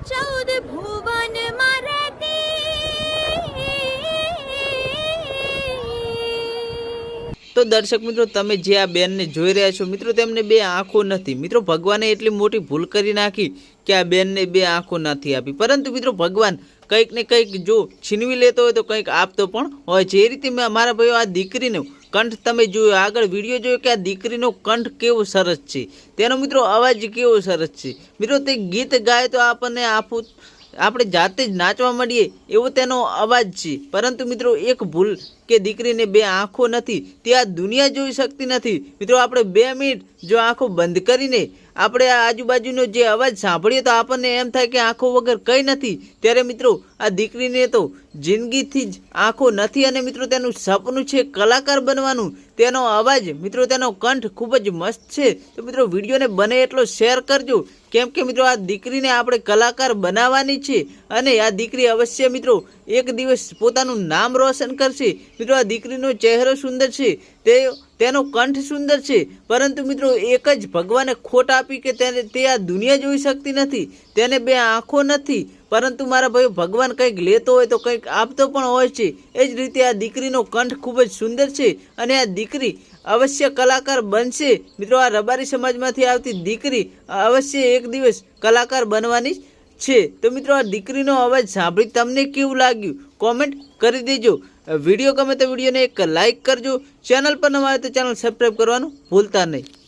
14 ભુવનમાં રહેતી। તો દર્શક મિત્રો, તમે જે આ બેનને જોઈ રહ્યા છો મિત્રો, તેમને બે આંખો નથી। મિત્રો, ભગવાને એટલી મોટી ભૂલ કરી નાખી કે આ બેનને બે આંખો નથી આપી। પરંતુ મિત્રો, ભગવાન કંઈક ને કંઈક જો છીનવી લેતો હોય તો કંઈક આપતો પણ હોય છે। એ રીતે મારા ભાઈઓ, આ દીકરીનો કંઠ તમે જોયો, આગળ વિડીયો જોયો કે આ દીકરીનો કંઠ કેવો સરસ છે, તેનો મિત્રો અવાજ કેવો સરસ છે। મિત્રો, તે ગીત ગાય તો આપણને આપણે જાતે જ નાચવા માંડીએ એવો તેનો અવાજ છે। પરંતુ મિત્રો, એક ભૂલ કે દીકરીને બે આંખો નથી, તે આ દુનિયા જોઈ શકતી નથી। મિત્રો, આપણે 2 મિનિટ જો આંખો બંધ કરીને આપણે આ આજુબાજુનો જે અવાજ સાંભળીએ તો આપણને એમ થાય કે આંખો વગર કંઈ નથી। ત્યારે મિત્રો, આ દીકરીને તો જિંદગીથી જ આંખો નથી અને મિત્રો તેનું સપનું છે કલાકાર બનવાનું। તેનો અવાજ મિત્રો, તેનો કંઠ ખૂબ જ મસ્ત છે। તો મિત્રો, વિડીયોને બને એટલો શેર કરજો, કેમ કે મિત્રો આ દીકરીને આપણે કલાકાર બનાવવાની છે અને આ દીકરી અવશ્ય મિત્રો એક દિવસ પોતાનું નામ રોશન કરશે। મિત્રો, આ દીકરીનો ચહેરો સુંદર છે, તેનો કંઠ સુંદર છે, પરંતુ મિત્રો એક જ ભગવાને ખોટ આપી કે તે આ દુનિયા જોઈ શકતી નથી, તેને બે આંખો નથી। પરંતુ મારા ભાઈઓ, ભગવાન કંઈક લેતો હોય તો કંઈક આપતો પણ હોય છે। એ જ રીતે આ દીકરીનો કંઠ ખૂબ જ સુંદર છે અને આ દીકરી અવશ્ય કલાકાર બનશે। મિત્રો, આ રબારી સમાજમાંથી આવતી દીકરી અવશ્ય એક દિવસ કલાકાર બનવાની છે। તો મિત્રો, આ દીકરીનો અવાજ સાંભળી તમને કેવું લાગ્યું કોમેન્ટ કરી દેજો। વિડીયો ગમે તો વિડીયોને એક લાઇક કરજો। ચેનલ પર નવા આવે તો ચેનલ સબસ્ક્રાઈબ કરવાનું ભૂલતા નહીં।